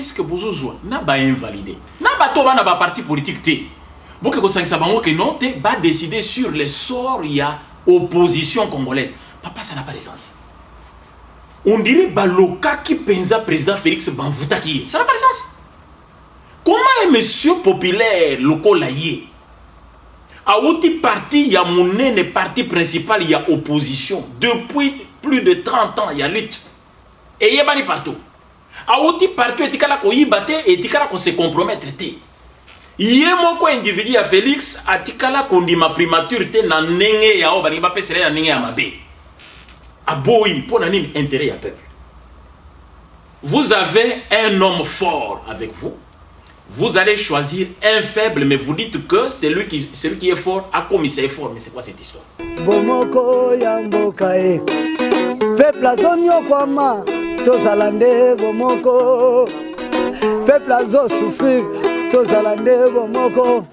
est-ce que vous jouez n'a pas invalidé n'a pas tout na ba parti politique té beaucoup que ça bango que non té va décider sur les sorts il y a opposition congolaise papa ça n'a pas de sens on dirait baloka qui pensa président Félix Banvuta qui ça n'a pas de sens comment un monsieur populaire local laïe a outi parti il y a mon parti principal il y a opposition depuis plus de 30 ans il y a lutte et il y a bani partout a outi parti etikala ko yibate etikala ko se compromettre té yemo ko individu ya Félix atikala ko ndima primature té na ndenge ya o bani ba pesere na ndenge ya mabe aboyi pour nani intérêt ya peuple vous avez un homme fort avec vous vous allez choisir un faible mais vous dites que celui qui est fort a commis c'est fort mais c'est quoi cette histoire bomoko ya mboka e peuple azonyo kwama tozalande bomoko peuple azo souffrir tozalande bomoko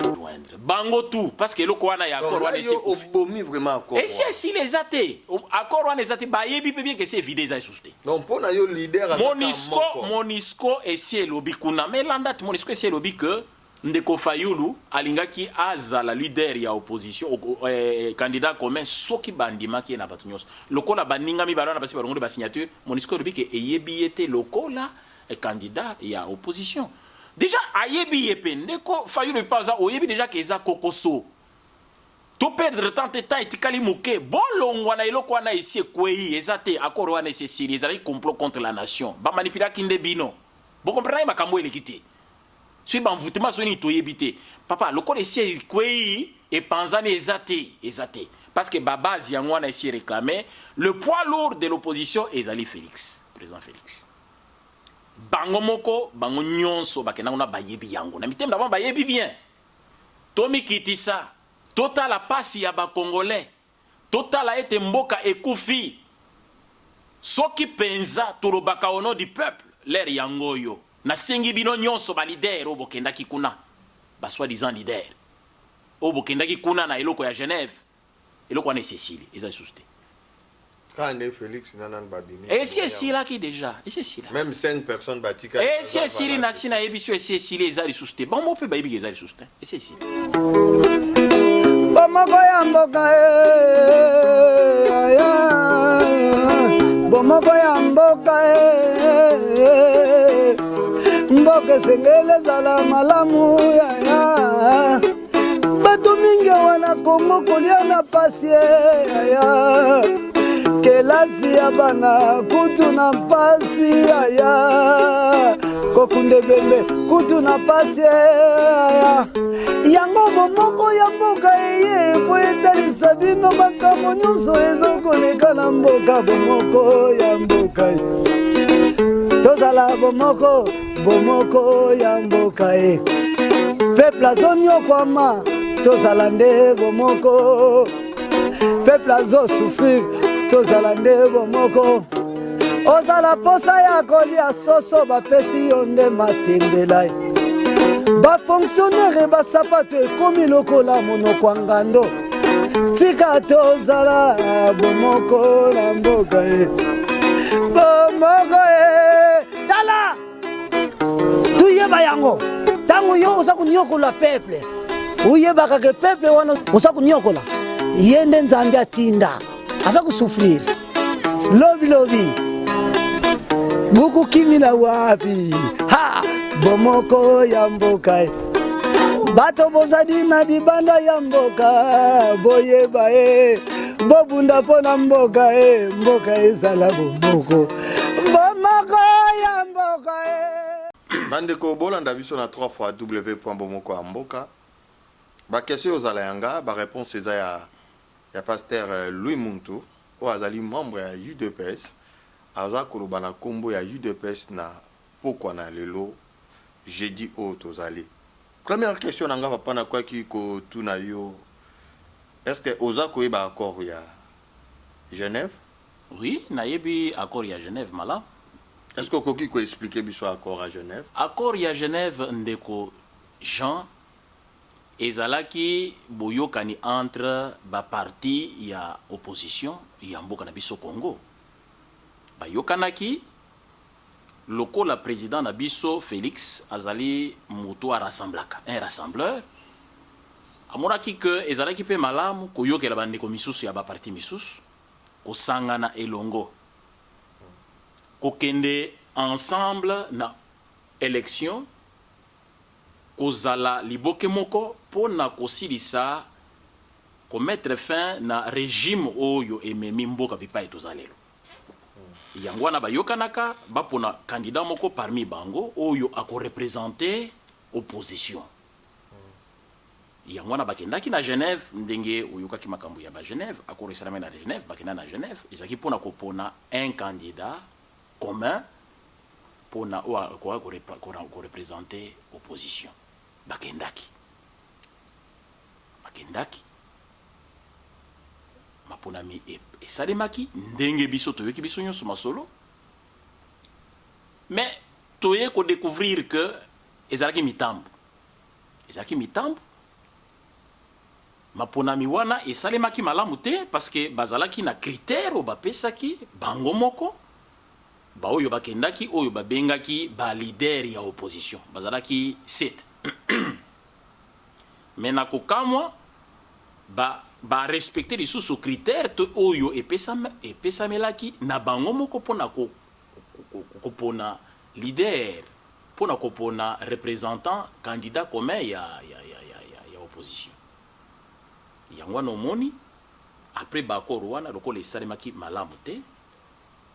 bango tout parce que le koana ya accord wana c'est obomi vraiment accord et si les athées accord wana les athées ba yebi bien que c'est vidé ça susté donc pour na yo leader Monisco et si lobby kuna mais landa Monisco et si lobby que ndeko Fayulu alingaki azala leader ya opposition candidat commun soki bandima ki na batunyos lokola baninga mi balona basi balongo ba signature Monisco lobby que eyebi était lokola candidat ya opposition. Déjà, ayebi yepe, ndeko Fayulu paza oyebi déjà que eza kokoso. To perdre tant de temps etikali muke, bon longwa na eloko wana ici kwei, ezate akoro wana ese siri, ezali complot contre la nation. Ba manipula kinde bino. Bon comprenez makambo elekiti. Sui ba mvutema soni to yebite. Papa, loko ese kwei et panzani ezate. Parce que base yango wana ici réclamé, le poids lourd de l'opposition ezali Félix, président Félix. Bango moko bango nyonso bakena una bayebi yango na mitemba ba bayebi bien tomi kitisa tota la pasi ya ba congolais tota la ete mboka ekufi soki penza turobaka au nom du peuple l'air yangoyo na sengi bino nyonso ba leader obokenda kikuna ba soi-disant leader obokenda kikuna na eloko ya Genève eloko na Cécile eza susté. Félix Nanan Babini. Et c'est là qui déjà. Et c'est là. Même 5 personnes bâties. Et c'est là nasi na émission et c'est les ali sousté. Bon mon peut baby les ali sousté. Et c'est là. Bomoko ya mboka bomoko ya mboka mboka sengele zala malamu ya bato mingi wana Kongo kolia na pasi ya kelasi ya bana kutu na pasi aya kokunde bembe kutu na pasi aya yango bomoko ya mboka eye po etalisa bino makambo nyonso ezokoleka na mboka bomoko ya mboka tozala bomoko ya mboka peuple azonyokwama tozala nde bomoko peuple azosouffrir tozala nde bomoko ozala posa ya kolia soso bapesi yo nde matembela bafonctionnaire basapato ekomi lokola monoko ya ngando tika tozala bomoko na mboka bomoko tala tuyeba yango ntango yo oza konyokola peuple uyebaka ke peuple wana oza konyokola ye nde nzambe atinda aza kusufriri lobi buku kimi na wapi ha bomoko ya mboka bato bozadi na dibanda ya mboka boyeba bobunda pona mboka mboka ezala bomoko ya mboka bandeko bolanda biso na 3 fois w.bomoko ya mboka bakesio ozala yanga baréponse eza ya pasteur Louis Muntu o azali membre ya UDPS aza koloba na kombo ya UDPS na pokwa na lelo jeudi o tozali. Première question nanga papa na kwa ki ko tuna yo, est-ce que oza koyeba accord ya Genève? Oui, nayebi accord ya Genève mala. Est-ce que koki ko expliquer biso accord à Genève? Accord ya Genève ndeko Jean ezalaki boyokani entre ba parti ya opposition ya mboka na biso Congo. Bayokanaki lokola président Nabiso Félix azali mutu rassemblaka un rassembleur amonaki que ezalaki pe malamu koyokela bandeko misusu ya baparti misusu kosangana elongo kokende ensemble na élection kozala liboke moko pona kosilisa komettre fin na régime oyo ememi mboka bipai tozalelo yango wana bayokanaka bapona candidat moko parmi bango oyo akorepresente opposition yango wana bakendaki na Genève ndenge oyokaki makambo ya ba Genève akoresalama na Genève bakenda na Genève ezaki pona kopona un candidat commun pona korepresente opposition bakendaki maponami esalemaki ndenge biso toyoki biso nyonso masolo mais toye ko découvrir que ezalaki mitambo maponami wana esalemaki malamu te parce que bazalaki na critère o bapesaki bango moko baoyo bakendaki oyo babengaki ba leader ya opposition bazalaki 7 mais na kokamwa ba respecter lisusu critère to oyo epesamelaki na bango moko pona kopona leader pona kopona représentant candidat commun ya opposition yango wana omoni après bakoro wana lokola esalemaki malamu te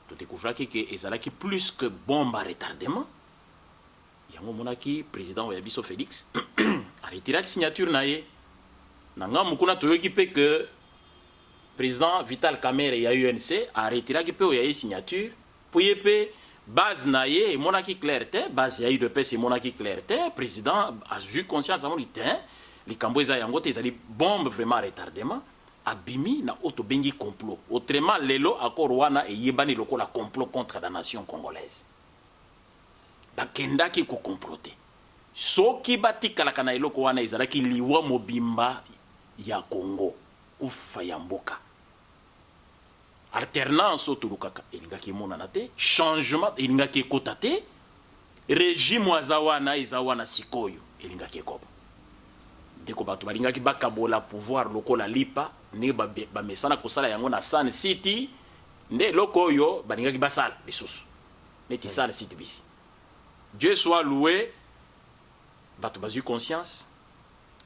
todécouvraki ke ezalaki plus que bombe à retardement yango omonaki président oyo ya biso Félix aretiraki signature na ye na ngambu kuna toyoki pe que président Vital Kamerhe ya UNC aretiraki pe oyo ya ye signature po ye pe base na ye emonaki clair te base ya UDPS emonaki clair te président a eu conscience amoni te likambo eza yango te ezali bombe vraiment retardement abimi na oto bengi complot autrement lelo accord wana eyebani lokola complot contre la nation congolaise bakendaki ko comploter soki batikalaka na eloko wana ezalaki liwa mobimba ya Congo kufa ya mboka alternance otulukaka elingaki monana te changement elingaki ekota te régime wazawana ezawana sikoyo elingaki ekoba ndeko bato balingaki bakabola pouvoir lokola lipa ne bamesana kosala yango na Sun City nde loko oyo balingaki basala lisusu neti Sun City bisi Dieu soit loué bato bazu conscience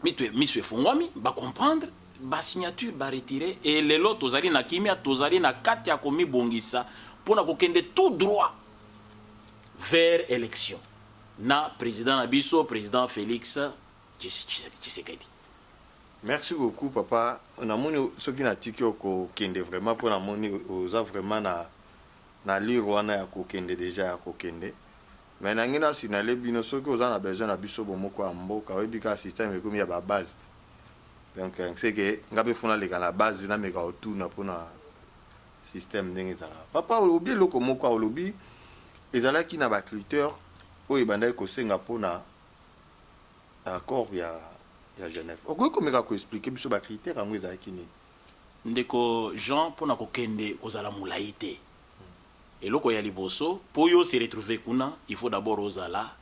miso efungwami comprendre ba signature ba retirer et lelo tozali na kimia tozali na kati ya komibongisa pona kokende tout droit vers élection na président Nabiso président Félix Tshisekedi. Merci beaucoup papa. On a moni ce qui n'a tiki ko kende vraiment pour na moni oza vraiment na lire wana ya ko kende déjà ya ko kende. Mais nangina sinale bino ce que oza na besoin na biso bomoko amboka webika système e komi ya ba base. Donc c'est que ngabe funa le kana base na meka otuna pona système ndenge za. Papa olobi loko moko olobi ezalaki na ba critères oyo bandai ko senga pona accord ya Genève. Okoki komeka ko expliquer biso ba critères yango ezalaki nini? Ndeko Jean pona kokende ozala mulayi te. Eloko ya liboso po yo se retrouver kuna il faut d'abord ozala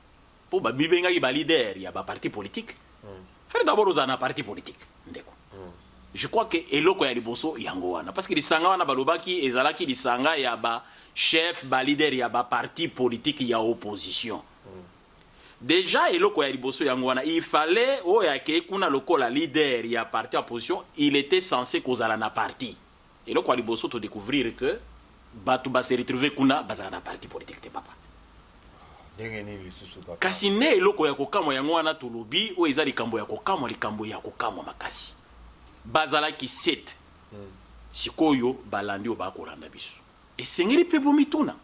po ba bibengaki ba leader ya ba parti politique. Faire d'abord ozala na parti politique ndeko. Je crois que eloko ya liboso yango wana parce que lisanga wana balobaki ezalaki lisanga ya ba chef ba leader ya ba parti politique ya opposition. Déjà eloko ya liboso yango wana il fallait oya ke kuna lokola leader ya parti opposition il était censé kozala na parti. Eloko ya liboso to découvrir que batu ba se retrouver kuna bazala na parti politique te papa. Kasi ne eloko ya kokamwa yango wana tolobi o eza likambo ya kokamwa makasi. Bazala ki 7. Sikoyo balandi obakolanda biso. Esengeli pe bomituna.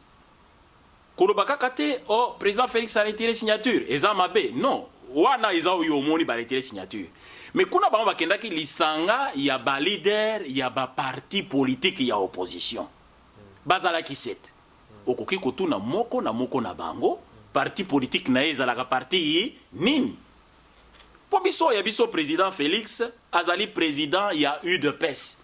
Kolobaka kate oh président Félix a retiré signature eza mabe non wana eza oyo omoni ba retiré signature mais kuna bango bakendaki lisanga ya ba leader ya ba parti politique ya opposition bazala ki 7 okoki kotuna moko na bango parti politique na ezalaka parti nini po biso ya biso président Félix azali président ya UDPS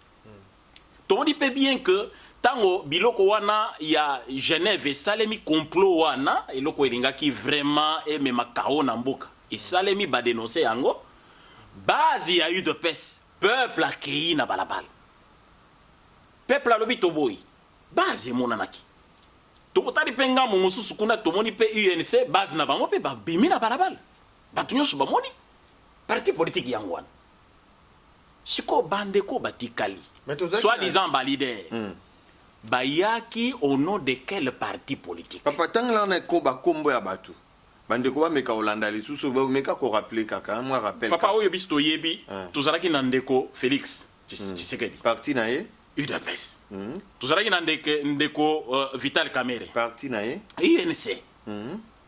tomoni pe bien que tango biloko wana ya Genève salemi complot wana eloko elingaki vraiment emema kao na mboka esalemi ba dénoncer yango base ya UDPS peuple akei na balabala peuple alobi toboyi base monanaki tokotali pe ngambo mosusu kuna tomoni pe UNC base na bango pe babimi na balabala bato nyonso bamoni parti politique yango wana siko bandeko batikali soi-disant ba leader bayaki au nom de quel parti politique papa tant là na komba kombo ya bato bandeko ba meka Olanda lisusu ba meka ko rappeler kaka moi rappelle papa oyo biso toyebi tozalaki na ndeko Félix Tshisekedi parti na ye UDPS tozalaki na ndeko Vital Kamerhe parti na ye UNC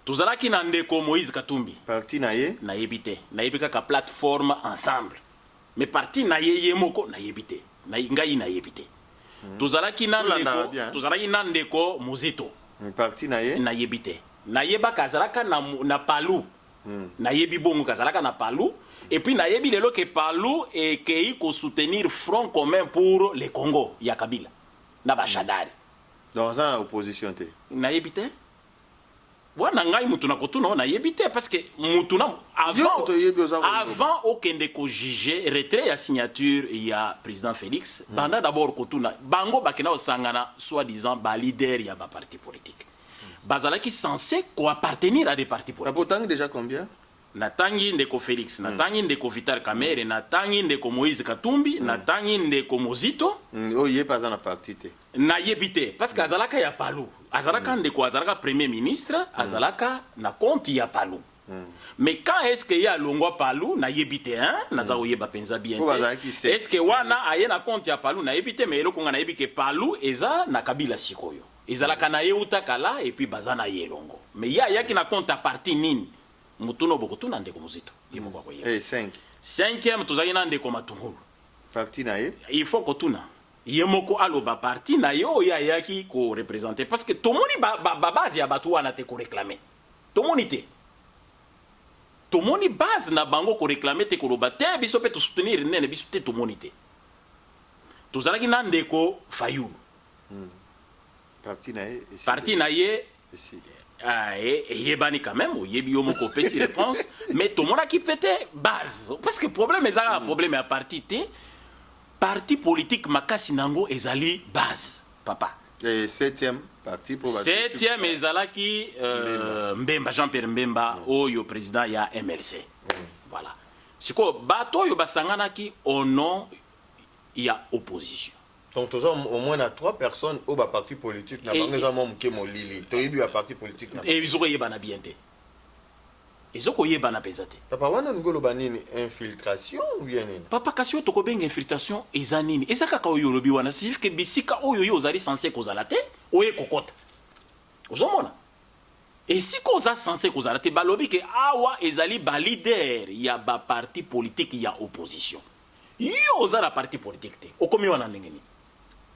tozalaki na ndeko Moïse Katumbi parti na ye nayebi te nayebi kaka plateforme ensemble mais parti na ye moko nayebi te ngai nayebi te tozalaki na ndeko Muzito parti na ye nayebi te nayeba kazalaka na Palu nayebi bongo kazalaka na Palu et puis nayebi lelo ke Palu ekei ko soutenir front commun pour le Congo ya Kabila na bashadari dans une opposition te nayebi te wana ngai mutu na kotuna nayebi te parce que mutu na avant okende ko juger retrait ya signature ya président Félix banda d'abord kotuna bango bakena osangana soi-disant ba leader ya ba parti politique bazalaki censé appartenir à des partis politiques. T'as déjà combien? Natangi ndeko Félix, natangi ndeko Vital Kamerhe, natangi ndeko Moïse Katumbi, natangi ndeko Muzito. Oh, yé pas dans la partie te. Na yebite parce que azalaka ya Palu. Azalaka ndeko azalaka premier ministre, azalaka na compte ya Palu. Mais quand est-ce qu'il y a longwa Palu na yebite hein, naza oyeba penza bien. Est-ce que wana aye na compte ya Palu na yebite mais eloko nga na yebike Palu eza na Kabila sikoyo. Ezalaka na ye utakala et puis bazana yelongo. Mais ya yaki na compte à parti nini? Mutuno bokutuna ndeko Muzito. Yimo kwa yeba. 5. 5e tozali na ndeko Matungulu. Parti na ye. Il faut kotuna. Yemoko aloba parti na yo ya yaki ko représenter parce que tout moni base ya batu wana te ko réclamer. Tout moni te. Tout moni base na bango ko réclamer te ko loba te biso pe to soutenir nene biso te tout moni te. Tozalaki na ndeko Fayulu. Parti na ye yebani quand même yebi yo moko pesi réponse mais tout monde qui pété base parce que problème ezala problème à parti politique makasi nango ezali base papa et 7e parti pour 7e ezala ki Mbemba Jean-Pierre Mbemba oyo président ya MLC voilà siko bato yo basangana ki au nom ya opposition. Donc, au moins, il y a 3 personnes au parti politique. Il y a un parti politique. Et ils ont bien été. Ils ont bien pesate. Papa, infiltration ou bien? Papa, quand tu as une infiltration, ils ont une. Et ça, quand tu as une infiltration, c'est que si tu as censé causer la tête, ou est cocotte. Vous avez et si tu as censé causer la tête, balobi que awa ezali ba leader, il y a ba parti politique, il y a opposition. Yo oza la parti politique. Au combien on a n'engeni?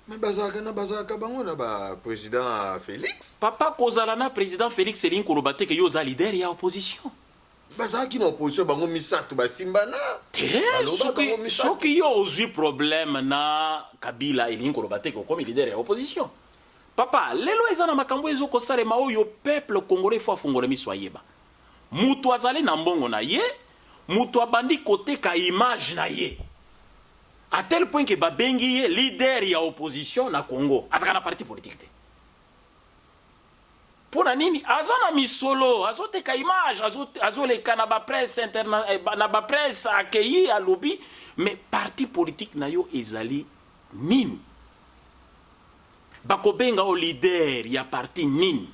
Mais bazaka bango na ba président Félix. Papa kozalana président Félix Eline Kolobate que yo za leader ya opposition. Bazaki na opposition bango misatu ba simbana. Soki yo ozwi problème na Kabila Eline Kolobate comme leader ya opposition. Papa lelo ezana makambo ezo ko salema oyo peuple congolais faut afungole miso ayeba. Mutu azali na mbongo na ye, mutu abandi kote ka image na ye. À tel point que babengi ye leader ya opposition na Congo azaka na parti politique. Pona nini azana misolo azoteka image azoleka na ba presse interna na ba presse accueilli à lobby mais parti politique na yo ezali nini bakobenga o leader ya parti nini.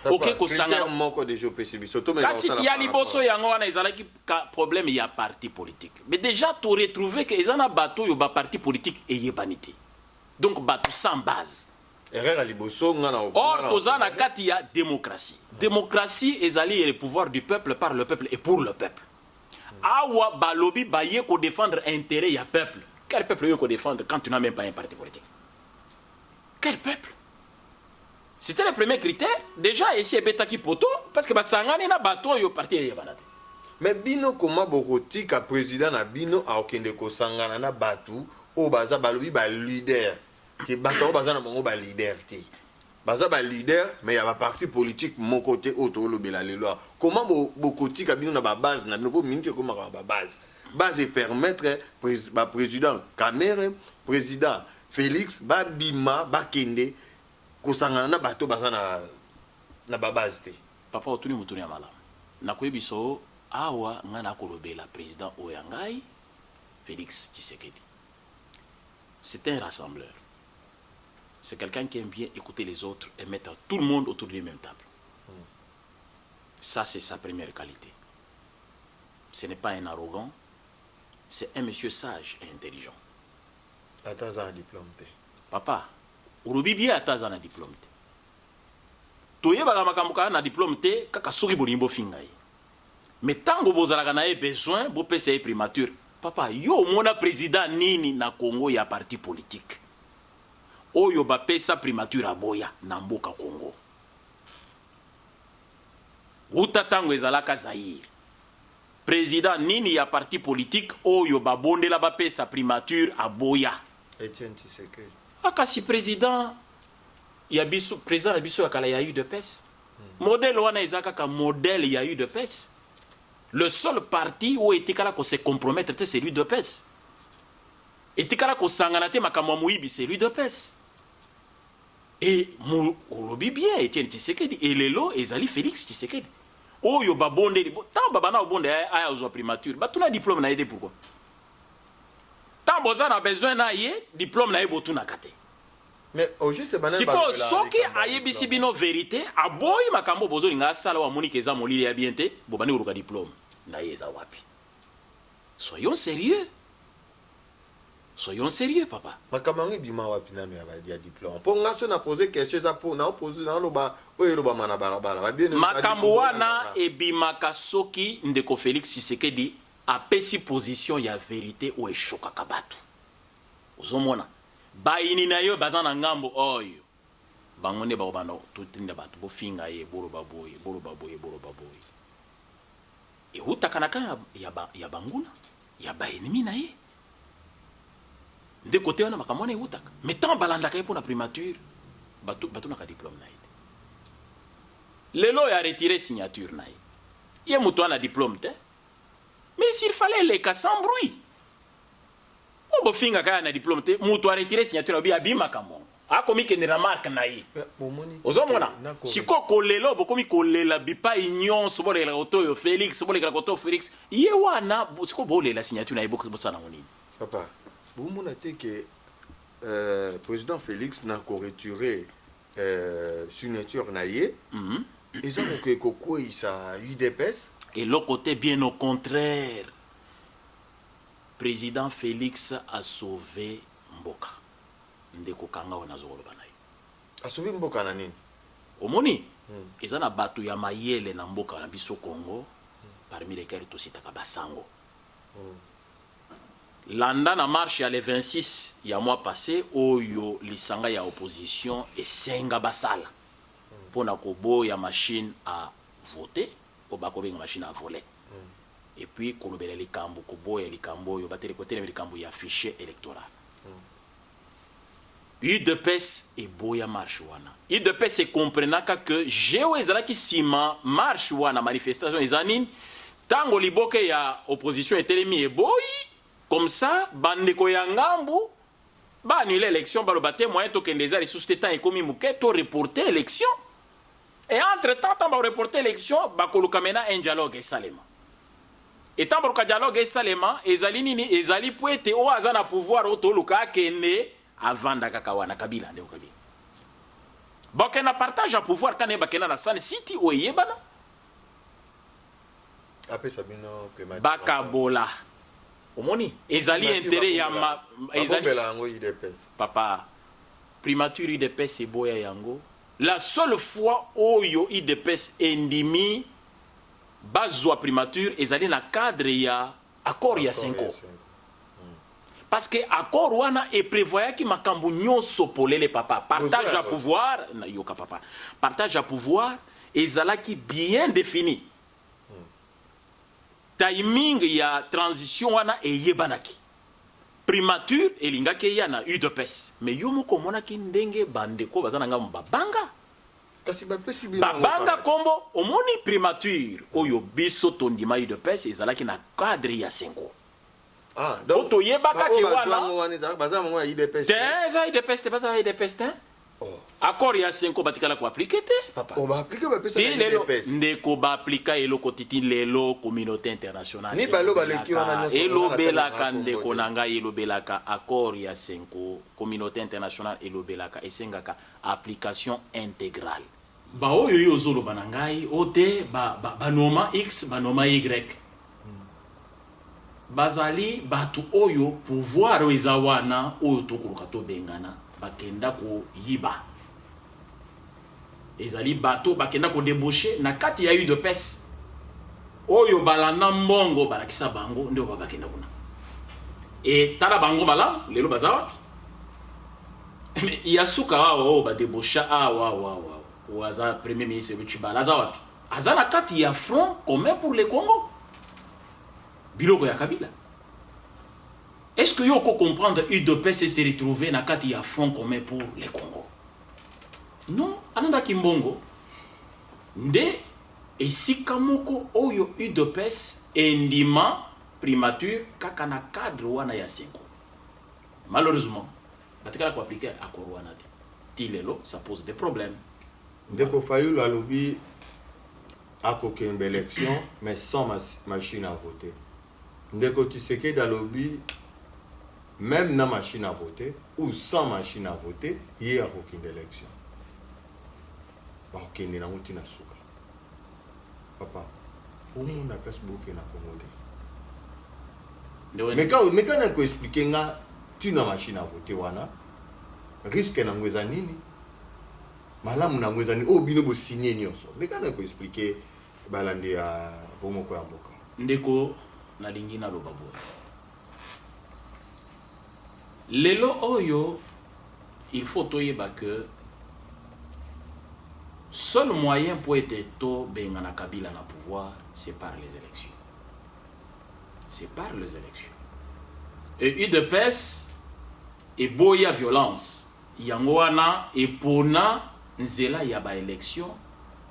Ok kosanga moko de JPC bisoto mais kasi ti ya liboso yango wana ezalaki problème ya parti politique mais déjà tu retrouver que ezana bato yo ba parti politique eyebanité donc bato sans base erreur à liboso ngana or tozana kati ya démocratie ezali le pouvoir du peuple par le peuple et pour le peuple awa balobi baye ko défendre intérêt ya peuple quel peuple yo ko défendre quand tu n'as même pas un parti politique quel peuple. C'était le premier critère. Déjà, ici, Betaki Poto, parce que Basangani na bato yo parti ya banate. Mais bino koma bokoti ka président na bino a okende ko sangana na batu o baza balobi ba leader. que bato bazana bango ba leader te. Baza ba leader mais il y a ba parti politique mon côté auto lo bela le loi. Comment bokoti kabino na ba base na bino mingi ko ma ba base. Base et permettre ba président Kamere, président Félix ba bima ba kende ko sangana na bato bazana na ba base te. Papa otuni mutuni ya malamu. Na kwebiso awa ngana kolobela président Oyangai Félix Tshisekedi. C'est un rassembleur. C'est quelqu'un qui aime bien écouter les autres et mettre tout le monde autour de la même table. Ça, c'est sa première qualité. Ce n'est pas un arrogant, c'est un monsieur sage et intelligent. Ataza un diplôme te. Papa, urubi bien ataza un diplôme te. Toye bala makambuka na diplôme te kaka soki bolimbo fingai. Mais tant que vous avez besoin, vous pouvez primature. Papa, yo mona président nini na Congo ya parti politique. Oyo ba pesa primature aboya na mboka Congo. Uta tango ezalaka Zaire. Président nini ya parti politique oyo ba bondela ba pesa primature aboya. Etienne Tshisekedi. Akasi président ya biso président ya biso ya kala ya UDPS. Modèle wana ezaka ka modèle ya UDPS. Le seul parti où etikala ko se compromettre c'est l'UDPS. Etikala ko sangana te makamwa muibi c'est l'UDPS. Et olobi bien Etienne Tshisekedi et lelo ezali Félix Tshisekedi. Oyo ba bonde tant baba na bonde aya ozwa primature. Ba tuna diplôme na yede pourquoi? Tant boza na besoin na ye diplôme na ye botuna kate. Mais au juste banana siko soki ayebisi bino vérité aboyi makambo bozolinga sala wa moni keza molili ya bien te bobani uruka diplôme. Soyons sérieux. Soyons sérieux, papa. Makamangi bima wapi nanu ya badia diplôme. Pour ngaso na poser question za pour na poser na loba oyo loba mana barabara. Makambo wana ebimaka soki ndeko Félix Tshisekedi apesi position ya vérité ou eshoka kabatu. Ozomona. Baini na yo bazana ngambo oyo. Bangone ba obana tutinda batu bo finga ye bolo baboye. Et où takanaka ya banguna ya ba ennemi na ye de côté wana makamona utaka mais tant balanda ka pour la primature batu na ka diplôme na ye lelo ya retirer signature na ye muto na diplôme te mais s'il fallait les cas sans bruit bo finga ka na diplôme te muto a retirer signature bi abima kamo akomi ke na marque na ye ozomona siko kolelo bokomi kolela bipa union sobolela koto Félix sobolela koto Félix ye wana siko bolela signature na ye bosana ngonini papa vous monatez que président Félix n'a qu'à retirer signature na ye ils ont que koko isa UDPS et l'autre côté bien au contraire président Félix a sauvé Mboka ndeko kanga wana zokoloba na ye asubi mboka na nini omoni eza na bato ya mayele na mboka na biso Congo parmi lesquels tositaka basango landa na marche ya le 26 ya mois passé oyo lisanga ya opposition esenga basala pona koboya machine à voter o bakobenga machine à voler et puis kolobela likambo koboya likambo oyo bateli kotela likambo ya fichier électoral UDPS et boya marche wana. UDPS est comprenaka que jeo ezalaki sima marche wana manifestation ezanine tango liboke ya opposition etelemi e boyi comme ça bandeko ya ngambu ba annuler l'élection ba lo baté moyen to kendeza les sous-tétans ekomi muke to reporter élection et entre temps ba reporter élection ba koluka mena un dialogue esalema et tant ba dialogue esalema ezali nini ezali poete o azana pouvoir o to luka kende avant d'Akawana Kabila nde okabi bakena partage à pouvoir quand bakena na san city oyebana après sabino que bakabola omoni ezali intérêt ya ezali yango UDPS papa primature UDPS e boya yango la seule fois oyo UDPS endimi bazwa primature ezali na cadre ya accord ya 5 ans. Parce que accord wana e prévoyait ki makambu nyonso polele papa partage à pouvoir na yoka papa partage à pouvoir ezalaki bien défini timing ya transition wana e yebanaki primature elingaki ya na UDPS mais yo moko monaki ndenge bandeko bazana nga mbabanga kasi bapesi bino babanga kombo omoni primature oyo biso tondima UDPS ezalaki na cadre ya Senghor. Ah, donc to yebaka ki wana baza mongo ya IDPS ça IDPS te baza IDPS te. Oh, accord ya Senghor batikala ko appliquer te papa. on va appliquer bapesa na IDPS ndeko ba appliquer eloko titi lelo communauté internationale ni balo baleki wana nyonso elobelaka ndeko nanga elobelaka accord ya Senghor communauté internationale elobelaka esengaka application intégrale ba oyo yo zoloba na ngai ote banoma x banoma y bazali batu oyo pouvoir eza wana oyo tokuluka tobengana bakenda ko yiba ezali bato bakenda ko déboucher na kati ya UDPS oyo balanda mbongo balakisa bango ndio bakenda kuna et tala bango bala lelo bazawa yasuka wao ba déboucha wa waza premier ministre Bichibala zawa azana kati ya front commun pour le Congo biloko ya Kabila. Est-ce que vous pouvez comprendre UDPS se retrouver dans le front commun pour le Congo? Non, ananda kimbongo. Nde esikamoko oyo UDPS endima primature kaka na cadre wana ya Senghor. Malheureusement, batikala ko appliquer accord wana tilelo ça pose des problèmes. Ndeko Fayulu alobi akokembe élection mais sans machine à voter. Ndeko Tshisekedi alobi même na machine à voter ou sans machine à voter, il y a aucune élection. Ok, il y a une souka. Papa, pour nous, on a place beaucoup na Congo. Mais quand on a expliqué que tu as une machine à voter, wana risque na ngweza nini? Malamu na ngweza nini? Oh, bino bo signer nyonso. Mais quand on a expliqué balande ya bomoko ya mboka. Ndeko na lingina lo babo. Lelo oyo, il faut toyeba que seul moyen pour être to bengana Kabila na pouvoir, c'est par les élections. C'est par les élections. Et UDPS et boya violence. Yangoana et pona nzela ya ba élection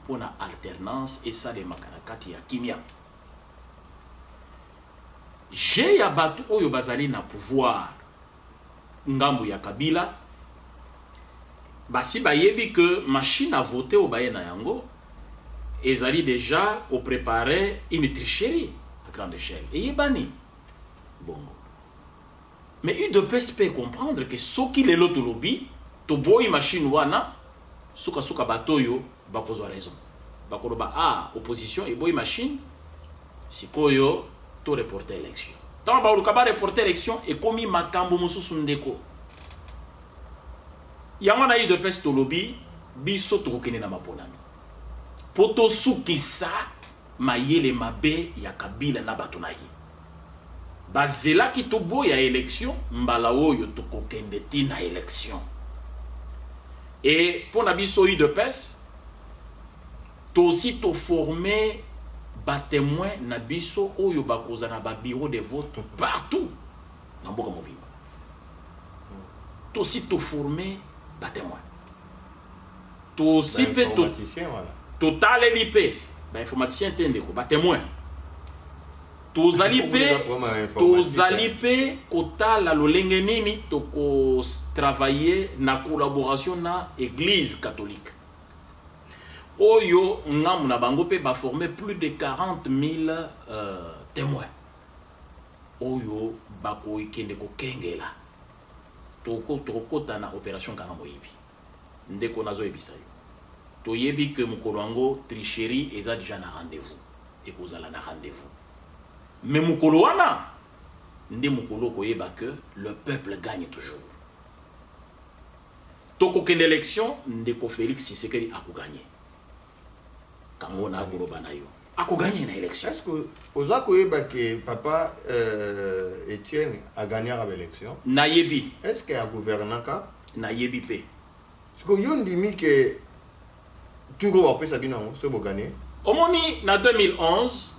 pona alternance et ça de makanakati ya kimia. J'ai ya batu oyo bazali na pouvoir. Ngambu ya Kabila basi bayebi que machine à voter au baye na yango ezali déjà ko préparer une tricherie à grande échelle et yebani bongo mais UDPS peut comprendre que soki lelo to lobby to boy machine wana suka batoyo bakozwa raison bakoloba opposition et boy machine sikoyo to reporter élection. Tant que vous avez reporté l'élection et commis makambo mususu ndeko. Yamana yi de peste lobby biso to kokene na maponami. Poto sukisa mayele mabe ya Kabila na bato na ye. Bazela ki to boya élection mbala oyo to kokende ti na élection. Et pour na biso yi de peste to aussi to former ba témoin na biso oyo bakoza na ba bureau de vote partout na mboka mobimba to aussi to former ba témoin to aussi pe to total lip ba informaticien tende ko ba témoin to zalipe kotala lolenge nini to ko travailler na collaboration na église catholique. Oyo ngamu na bango pe ba former plus de 40 000 témoins. Oyo bako ikende ko kengela. Toko na opération kangambo yibi. Ndeko nazo ebisa yo. To yebi que mukolo tricherie eza déjà na rendez-vous. Et kozala na rendez-vous. Mais mukolo wana nde mukolo ko yeba que le peuple gagne toujours. Toko kende élection ndeko Félix Tshisekedi a gagné. Kangona akoloba na yo ako gagner na élection. Est-ce que oza koyeba que papa Etienne a gagné à l'élection? Nayebi. Est-ce qu'il a gouverné ka? Nayebi pe. Est-ce que yon dimi que tu go après ça binango c'est bo gagner? Omoni na 2011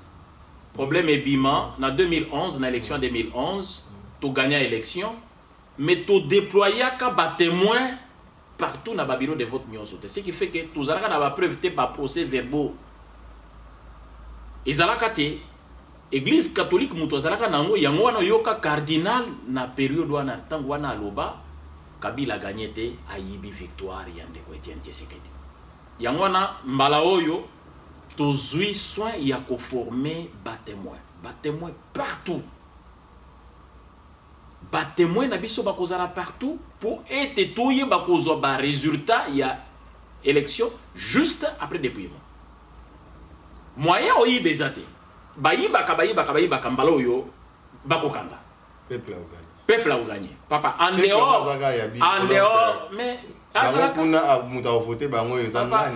problème ebima na 2011 na élection 2011 tu gagnes l'élection, mais tu déploies des témoins partout dans le bureau de vote. Ce qui fait que tu as preuve de procès verbaux. Et l'église catholique, il y a un cardinal dans la période où Aloba, Kabila a gagné Ayibi victoire Yandeko Etienne Tshisekedi. Il y a un tous les soins, il y a former des témoins partout. Des témoins partout pour être tout le résultat, il y a élection juste après le dépouillement. Moyen oyi bezate. Bayibaka mbala oyo bakokanga. Peuple a gagné. Papa, en dehors, mais papa,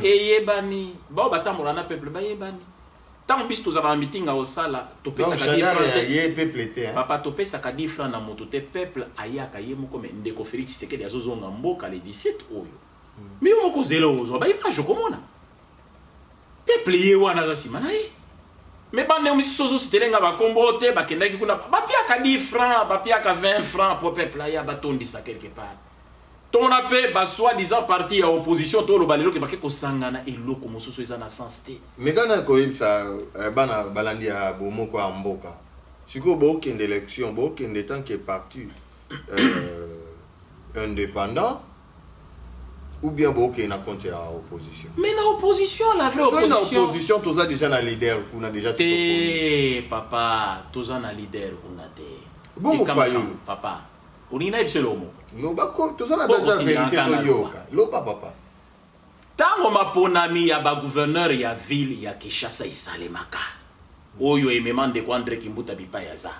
eyebani. Ba batambola na peuple bayebani. Tant bis tu za meeting au sala, to pesa ka 10 francs. Papa to pesa ka 10 francs na moto te peuple ayaka ye moko me ndeko Félix Tshisekedi azozonga mboka le 17 oyo. Mais yo moko zelo ozo ba image komona. Peuple ye wana za simana ye. Mais bande misisozo sitelenga ba kombote ba kendaki kuna ba pia ka 10 francs, ba pia ka 20 francs pour peuple ya batondisa quelque part. Ton appel ba soi-disant parti à opposition to lo balelo ke bakeko sangana eloko mosusu eza na sens te. Mais kana ko yebisa bana balandi ya bomoko ya mboka. Siko bo kende élection, bo kende tant que parti indépendant ou bien bo kende na compte à opposition. Mais na opposition la vraie opposition. So na opposition toza déjà na leader kuna déjà te papa toza na leader kuna te. Bon fayo papa. Unina ibselomo. No bako toza na déjà vérité to yoka. Lo papa. Tango maponami ya ba gouverneur ya ville ya Kinshasa isalemaka. Oyo ememande kwa André Kimbuta bipa ya za.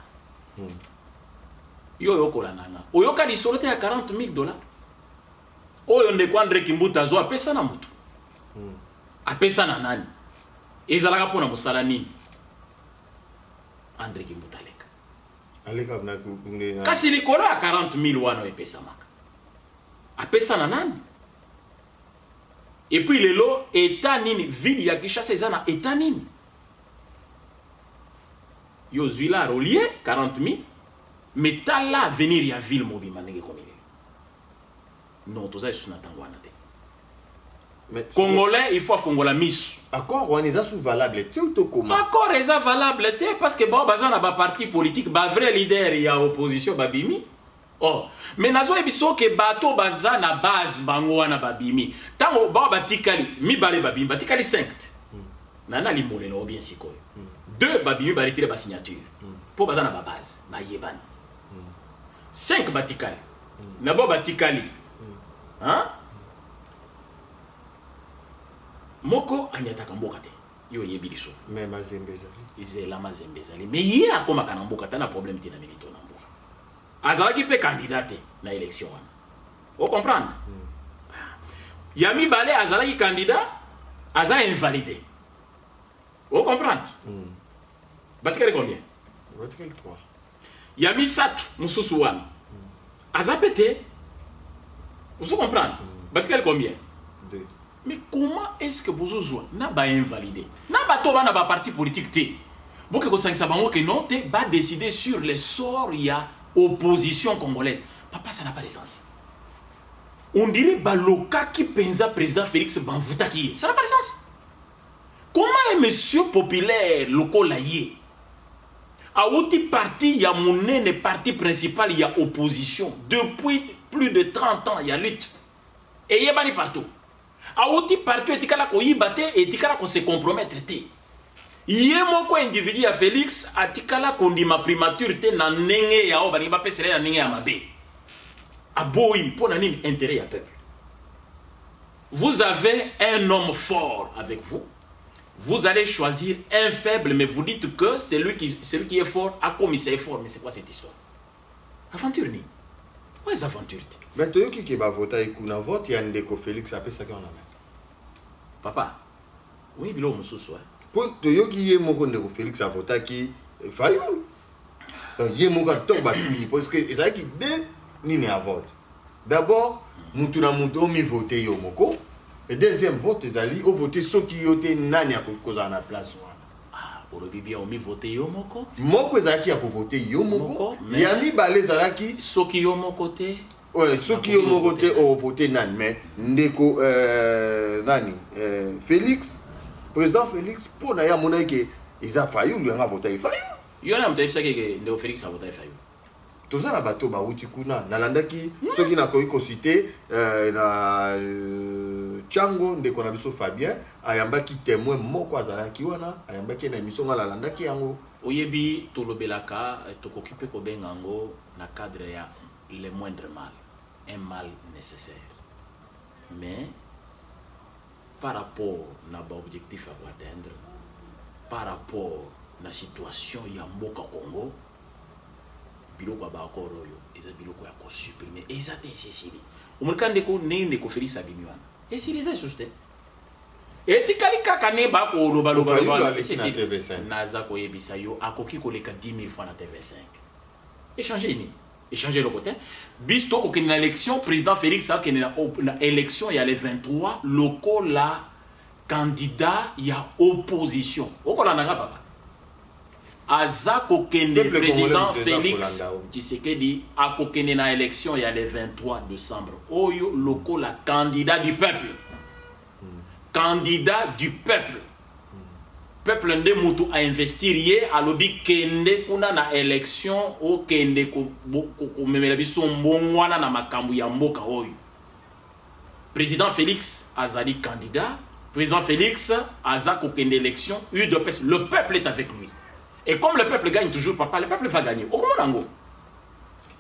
Yo yokola nanga. Oyo ka lisolote ya $40,000. Oyo nde kwa André Kimbuta zo apesa na mutu. Apesa na nani? Ezalaka pona musala nini? André Kimbuta leka. Aleka na kunde. Kasi likolo ya 40,000 wana epesa maka. Apesa na nani? Et puis lelo état nini ville ya Kinshasa ezana état nini? Yo zuila relié 40,000 mais tala venir ya ville mobima ndenge komile. Non, tout ça est mais Congolais, il faut fongola miss. Accord, on est valable. Tout comment? Accord est valable parce que bon, bazan a ba parti politique, ba vrai leader il y a opposition babimi. Oh, mais nazo ebiso ke bato bazan na base bango wana babimi. Tango ba batikali mi balé babimi, batikali 5. Nana li molé no bien sikoyo. 2 babimi ba retirer ba signature. Pour bazan na ba base, ba yebani. 5 batikali. Na ba batikali. Hein? Moko anyataka mboka te. Yo yebi liso. Mais mazembezali. Izela mazembezali. Mais yé akoma kana mboka ta na problème te na milito na mboka. Azalaki pe candidat na élection wana. Vous comprendre? Yami Balé azalaki candidat, aza invalidé. Vous comprendre? Batikale combien? Batikale 3. Yami Sat mususu wana. Aza pété. Vous comprenez? Batikale combien? 2. Mais comment est-ce que vous jouez? N'a pas invalidé. N'a pas tout n'a pas parti politique té. Bon que vous savez que non té va décider sur les sorts il y a opposition congolaise. Papa ça n'a pas de sens. On dirait baloka qui pensa président Félix Banvuta qui ça n'a pas de sens. Comment un monsieur populaire local laïe a outil parti il y a mon parti principal il y a opposition depuis plus de 30 ans il y a lutte et il y a bani partout. A outil partout et tikala ko yibate et tikala ko se compromettre te. Yé moko individu ya Félix atikala ko ndima primature te na ndenge ya o bani ba pesere na ndenge ya mabe. Aboyi pour na nini intérêt ya peuple. Vous avez un homme fort avec vous. Vous allez choisir un faible mais vous dites que celui qui est fort a commis ses efforts. Mais c'est quoi cette histoire? Aventure ni. Où est aventure? Mais tu qui va voter et qu'on a voté, il y a un déco Félix, ça peut ça qu'on a. Papa, oui, bilo mususu. Pour tu qui est mon déco Félix a voté qui faillit. Il y a mon gars top battu parce que c'est qui dé ni ne vote. D'abord, mutuna muto mi voter yo moko et deuxième vote ils allaient au voter ceux qui étaient nani à cause à la place. olobi bien omi voté yo moko moko ezalaki ya kovote yo moko Moko, mais- ya mibale ezalaki soki yo moko te soki yo moko te ovote nani mais ndeko nani Félix président Félix mpo na ye amonaki ke eza fayulu yanga avota ye fayulu yo na moto ayebisaki ke ndeko Félix avota ye fayulu toza na bato bawuti kuna nalandaki soki nakoki kosite na Tchango ndeko na biso Fabien ayambaki témoin moko azalaki wana ayambaki na émission nga nalandaki yango oyebi tolobelaka tokoki mpe kobenga yango na cadre ya le moindre mal un mal nécessaire mais par rapport na baobjectif ya koatteindre par rapport na situation ya mboka Congo biloko ya baakord oyo eza biloko ya kosupprime eza te esisili omonaka ndeko ndeko Félix abimi wana esili eza esusu te etikali kaka ne bakolobaloba naza koyebisa yo akoki koleka 10 000 fois na TV5 échanger nini échanger le côté bis tokokende na élection président Félix akende na élection ya le 23 lokola candidat ya opposition okolandanga papa aza kokende président Félix Tshisekedi akokende na élection ya le 23 décembre oyo lokola candidat du peuple candidat du peuple peuple nde mutu a investir ye alobi kende kuna na élection o kende ko memela biso mbongwana na makambo ya mboka oyo président Félix azali candidat président Félix aza kokende élection UDPS le peuple est avec lui et comme le peuple gagne toujours papa le peuple va gagner okomonango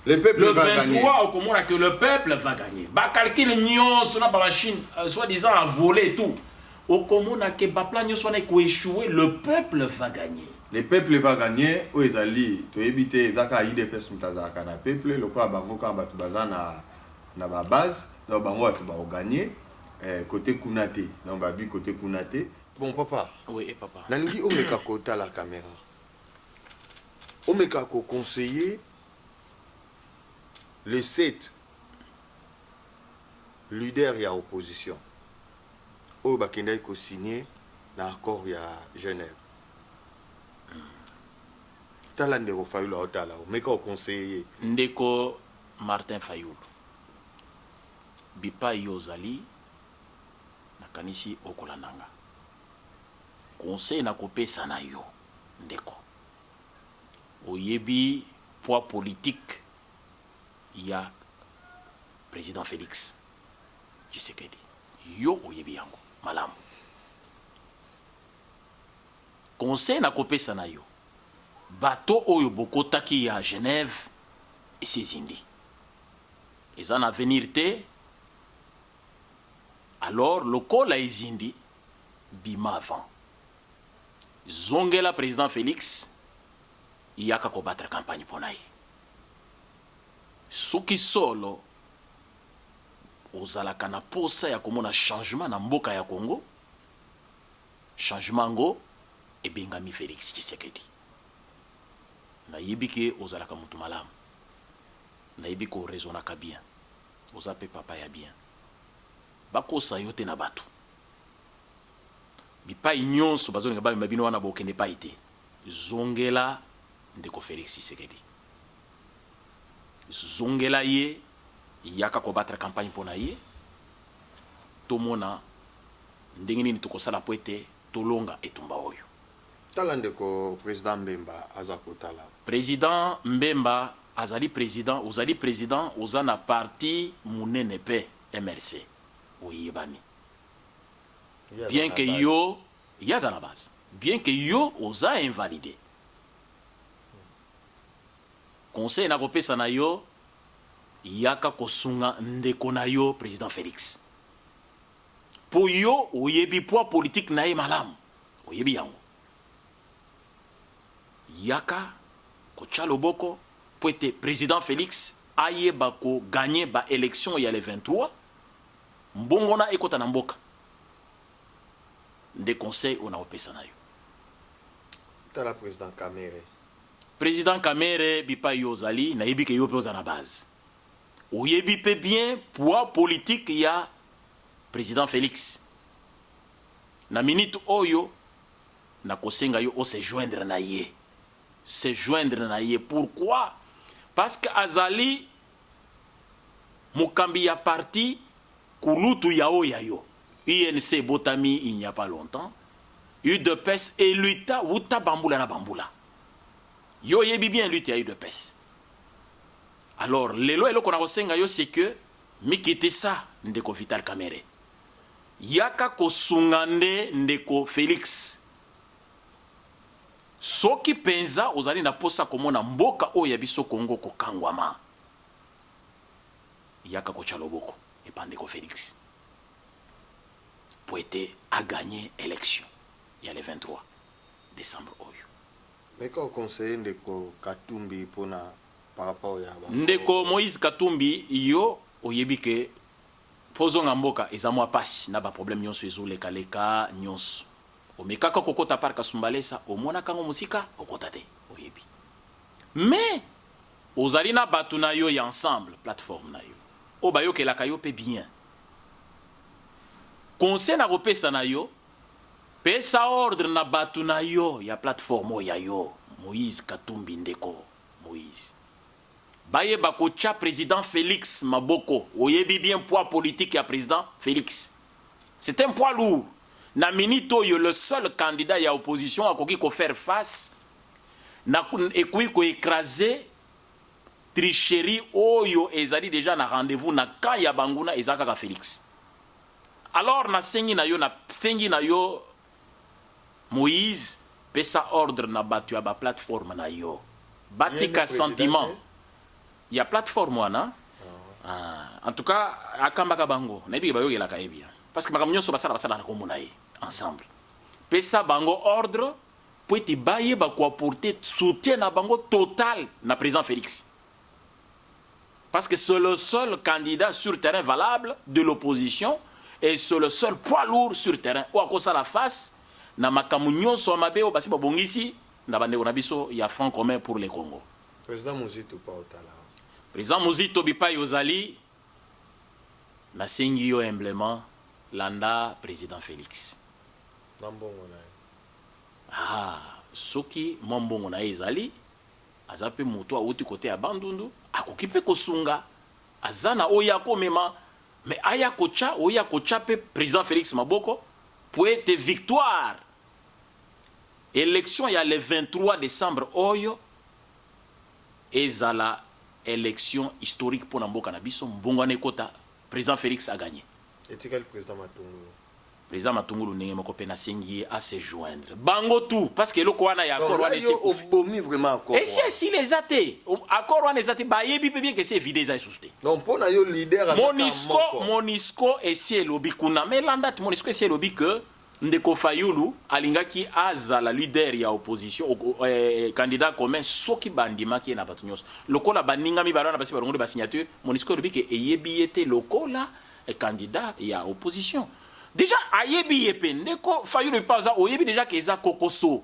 le peuple le va 23 gagner au Comora que le peuple va gagner ba calcul nyonso na ba machine soi-disant à voler et tout au Comora que ba plan nyonso na ko échouer le peuple va gagner le peuple va gagner o ezali to ebité zaka IDPS mutazaka na peuple lokola bango ka batu bazana na ba base na bango batu ba gagner côté kunate donc babi côté kunate bon papa oui et papa nalingi omeka kota la caméra omeka ko conseiller les 7 leaders ya opposition oyo bakendaki kosigner na accord ya Genève tala ndeko Fayulu aotala omeka oconseiller ndeko Martin Fayulu bipa yozali nakanisi okolandanga conseil na kopesa na yo ndeko oyebi poids politique ya président Félix Tshisekedi yo oyebi yango malamu conseil na kopesa na yo bato oyo bokotaki ya Genève esezindi eza na avenir te alors lokola ezindi bima avant zongela président Félix yaka kobattre campagne pona ye soki solo ozalaka na posa ya komona changement na mboka ya Congo changement ngo ebengami Félix Tshisekedi nayebi ke ozalaka mutu malamu nayebi ko raisonnaka bien oza pe papa ya bien bakosa yo te na bato bipai nyonso bazolinga babima bino wana bokende pai te zongela ndeko Félix Tshisekedi zongela ye yaka kobattre campagne mpona ye tomona ndenge nini tokosala po ete tolonga etumba oyo tala ndeko président Mbemba aza kotala président Mbemba azali président ozali président oza na parti munene pe MRC oyebani bien que yo yaza na base bien que yo oza invalidé conseil na kopesa na yo yaka kosunga ndeko na yo président Félix po yo oyebi poids politique na ye malamu oyebi yango yaka kotia loboko po ete président Félix ayeba ko gagner ba élection ya le 23 mbongo na ekota na mboka nde conseil ona opesa na yo tala président Kamere président Kamere bipa yo ozali nayebi ke yo pe oza na base oyebi pe bien poids politique ya président Félix na minute oyo na kosenga yo o se joindre na ye. Se joindre na ye. Pourquoi? Parce que azali mukambi ya parti kulutu yao yayo. INC botami il n'y a pas longtemps. UDPS et luta wuta bambula na bambula. Yo yebi bien lutte ya UDPS. Alors, lelo elo kona kosenga yo c'est que mikiti sa ndeko Vital Kamerhe. Yaka kosungande ndeko Félix. Soki penza ozali na posa komona mboka oyo ya biso Congo kokangwama. Yaka kochaloboko et pandeko Félix. Poete a gagné élection. Il y a le 23 décembre oyo. Mais quand conseiller ndeko Katumbi pona par rapport à ndeko Moïse Katumbi yo oyebi ke pozonga mboka ezamwa pasi na ba problème nyonso ezoleka leka nyonso. Omekaka kokota par Kasumbalesa omona kango musika okota te oyebi. Mais ozali na batu na yo ya ensemble plateforme na yo. O bayo ke la kayo pe bien. Conseil na kopesa na yo pesa ordre na batu na yo ya plateforme ya yo Moïse Katumbi ndeko Moïse. Baye bakocha président Félix Maboko. Oyebi bien poids politique ya président Félix. C'est un poids lourd. Na minito yo le seul candidat ya opposition a koki ko faire face na ekui ko écraser tricherie oyo ezali déjà na rendez-vous na ka ya banguna ezaka ka Félix. Alors na sengi na yo Moïse pesa ordre na batu ya ba plateforme na yo. Batika sentiment. Il y a plateforme wana. En tout cas, akambaka bango. Na ebi bayo yela ka ebi. Parce que makamnyo so basala na komona ye ensemble. Pesa bango ordre pour te baye ba ko apporter soutien na bango total na président Félix. Parce que c'est le seul candidat sur terrain valable de l'opposition et c'est le seul poids lourd sur terrain. Ou akosa la face na makamunyo so mabe o basi bongisi na bande na biso ya front commun pour le Congo. Président Muzito pa otala. Président Muzito bipa yozali na sengi yo emblément landa président Félix. Mambongo na. Ah, soki mambongo na ezali azape moto auti côté ya Bandundu akokipe kosunga azana oya komema mais aya kocha oya kocha pe président Félix Maboko pour être victoire. Élection il y a le 23 décembre oyo ezala élection historique pour Namboka Nabiso Mbongwane Kota président Félix a gagné. Et quel président Matungulu? Président Matungulu n'est pas pena sengi à se joindre. Bango tout parce que le Kwana ya accord wana c'est vraiment accord. Et si les athées accord wana les athées ba yebi bien que c'est vidé za susté. Donc pour na yo leader Monisco et si lobi kuna mais landa Monisco c'est lobi que Ndeko Fayulu alingaki aza la leader ya opposition candidat commun soki bandima ki na batunyos lokola baninga mi balona basi balongo ba signature Monisco lobi ke eyebi ete lokola candidat ya opposition déjà ayebi yepe Ndeko Fayulu paza oyebi déjà ke eza kokoso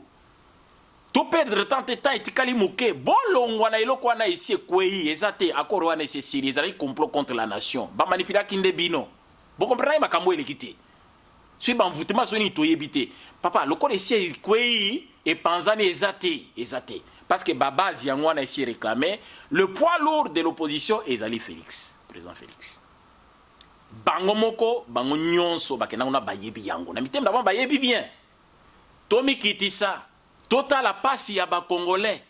to perdre tant de temps etikali muke bolongwa na eloko wana ici kwei ezate accord wana c'est sérieux ezali complot contre la nation ba manipula kinde bino bo comprendre makambo elekiti. Si banvoutement soni toyebité papa le corps ici kwei et panzani ezate parce que base yango na ici réclamé le poids lourd de l'opposition ezali Félix président Félix bango moko bango nyonso bakena na bayebi yango na mitemba ba bayebi bien Tomi Kitisa total la pasi ya ba congolais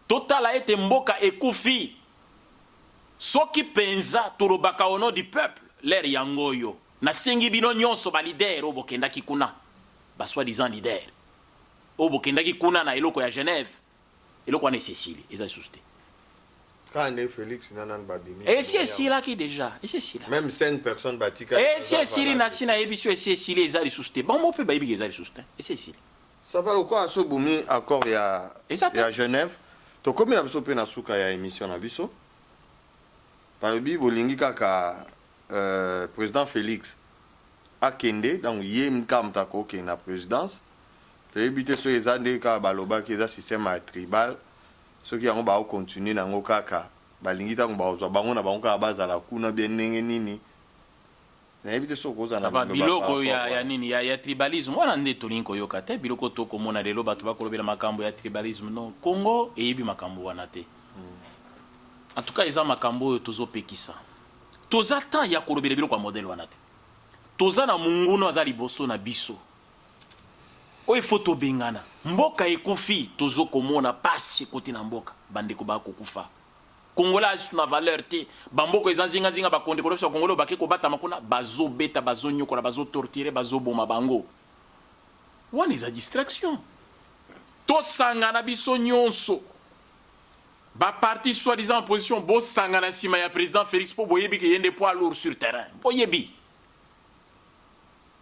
total a été mboka ekufi soki penza torobaka au nom du peuple l'air yango yo na sengi bino nyonso ba leader o bokendaki kuna ba soi-disant leader o bokendaki kuna na eloko ya Genève eloko na Cécile eza susté quand Félix nanan badimi et c'est là qui déjà et c'est là même 5 personnes batika et c'est na sina ebisio et c'est les ali susté bon mo pe ba ibi ezali susté et c'est ça va quoi à sobumi accord ya Genève to komi na biso pe na suka ya émission na biso par bi bolingi kaka président Félix a kende donc yem kam tako ke na présidence te ebité so ezande ka baloba ki za système tribal ce qui on ba continuer na ngo kaka balingi ta ngo ba bango na bango ka bazala kuna bien nenge nini biloko ya nini ya tribalisme wana nde tolinko yoka te biloko to komona lelo bato bakolobela makambo ya tribalisme non Congo eyebi makambo wana te en tout cas eza makambo oyo tozopekisa toza temps ya kolobela biloko ya modele wana te toza na munguno aza liboso na biso oyo ifo tobengana mboka ekufi tozokomona pasi kote na mboka bandeko bakokufa Congolais a une valeur te bamboko ezanzinga zinga bakonde ko loso Congolais bake ko bata makuna bazo beta bazo nyoko bazo torturer bazo boma bango wana eza distraction to sangana biso nyonso ba parti soi-disant en position bo sangana sima ya président Félix po boyebi ke yende poids lourd sur terrain boyebi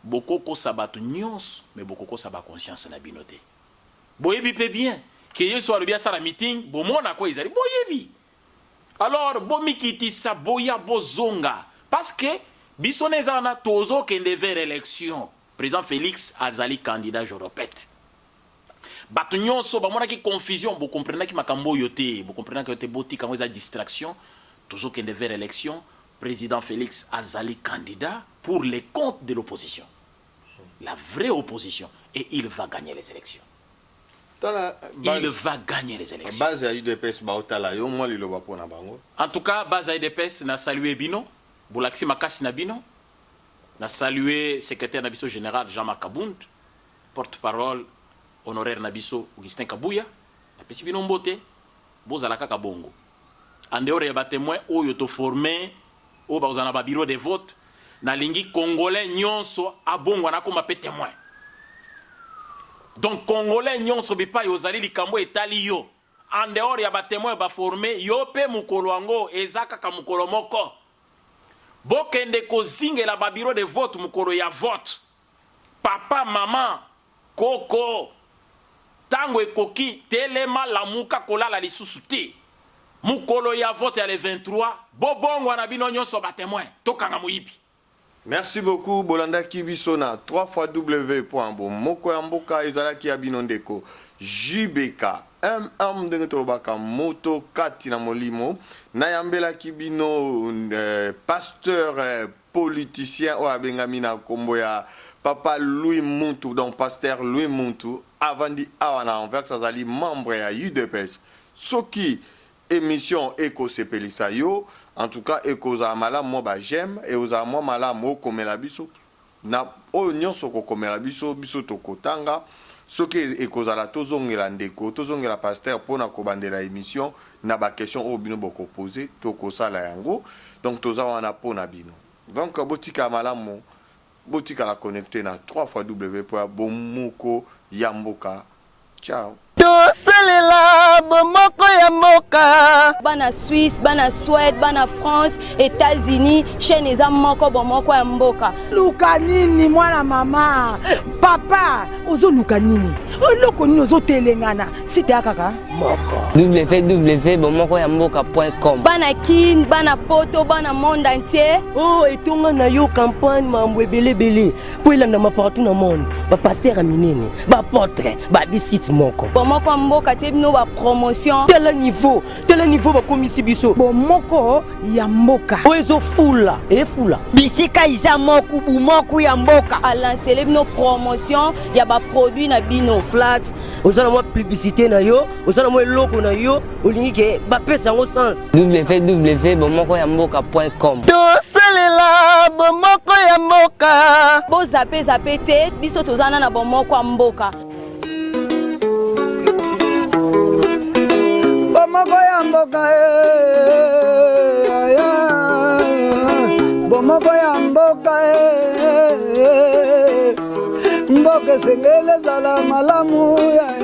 bokoko sabato nyonso mais bokoko saba conscience na binote boyebi pe bien ke yeso alobia sala meeting bomona ko ezali boyebi. Alors, bomikiti sa boya bozonga parce que bisoneza na tozo kende vers élection. Président Félix azali candidat je répète. Bato nyonso ba mona ki confusion, bo comprendre ki makambo yote, bo comprendre que yote boti kango za distraction, tozo kende vers élection. Président Félix azali candidat pour les comptes de l'opposition. La vraie opposition et il va gagner les élections. Il va gagner les élections. En tout cas, base UDPS n'a salué Bino, Boulaxi Makasi Nabino, n'a salué secrétaire Nabiso général Jean-Marc Kabound, porte-parole honoraire Nabiso Augustin Kabouya, la Pessi Bino Mbote, Bozalaka Kabongo. En dehors des témoins, où ils ont formé, où ils ont un bureau de vote, na lingi Congolais nyonso abongo na koma pe témoin. Donc Congolais nyonso bipa yozali likambo etali yo en dehors ya ba témoin ba formé yo pe mukolo wango ezaka ka mukolo moko bokende ko zingela ba bureau de vote mukolo ya vote papa maman koko tango ekoki telema lamuka kolala lisusu te mukolo ya vote ya le 23 bobongo na bino nyonso ba témoin tokanga muyibi. Merci beaucoup, Bolanda Kibisona. 3x W.Bomoko Ezalaki Abinondeko, JBK, Dengetolobaka, Moto, Katina Molimo, Nayambela Kibino, pasteur politicien, Oabengamina Komboya, Papa Louis Muntu, donc pasteur Louis Muntu, Avandi Awana, envers Azali, membre à UDPS, Soki, émission Eko Sepelisayo. En tout cas, ekoza malam mo ba j'aime et oza mo malam mo komela biso na onyon soko komela biso biso tokotanga soki ekoza la tozongela ndeko tozongela pasteur pona ko bandela émission na ba question o bino boko poser tokosala yango donc toza wana pona bino donc botika malam mo botika la connecter na 3x.W.Bomoko Yamboka. Ciao. Tosalela bomoko ya mboka bana Suisse, bana Suède, bana France, États-Unis, chaîne eza moko bomoko ya mboka. Luka nini mwana mama papa ozo luka nini oloko nini ozo telengana site akaka moko www.bomokoyamboka.com. Bana kin, bana poto, bana monde entier. Oh etonga na yo campagne mambo ebele po ilanda partout na monde ba pasteur minene ba portrait ba bisite moko bomoko mboka te bino ba promotion tel niveau ba komisi biso bomoko ya mboka ozo fula e fula bisika isa moko bomoko ya mboka a lancer bino promotion ya ba produit na bino plate ozana mo publicité na yo ozana mo loko na yo olingi ke ba pesa ngo sens www.bomokoyamboka.com. tosalela bomoko ya mboka bo zape te biso tozana na bomoko ya mboka bomoko ya mboka bomoko ya mboka mboka sengele zala malamu ya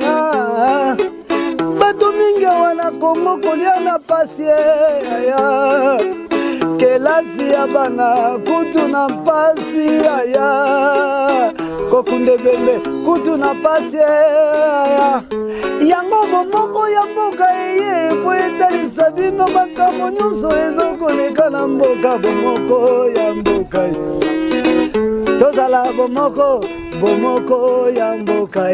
bato mingi wana Kongo kolia na pasi ya kelasi ya bana kutu na pasi ya kokunde bembe kutu na pasi ya yango bomoko ya mboka eye po etalisa bino makambo nyonso ezokoleka na mboka bomoko ya mboka tozala bomoko ya mboka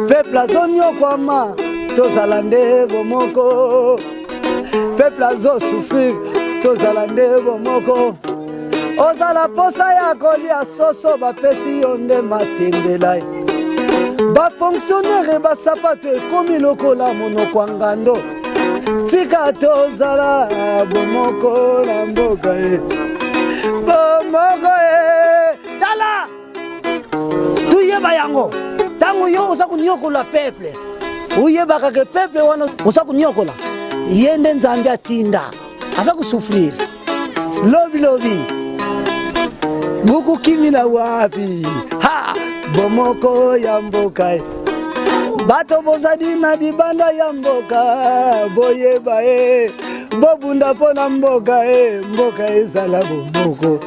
peuple azonyokwama tozala nde bomoko peuple azosouffrir tozala nde bomoko ozala posa ya kolia soso bapesi yo nde matembela bafonctionnaire basapato ekomi lokola monoko ya ngando tika tozala bomoko na mboka bomoko tala tuyeba yango ntango yo oza koniokola peuple uyebaka ke peuple wana oza koniokola ye nde nzambe atinda aza kosufrire lobilobi bukukimi na wapi ha bomoko ya mboka bato bozali na libanda ya mboka boyeba bobunda mpo na mboka mboka ezala bomoko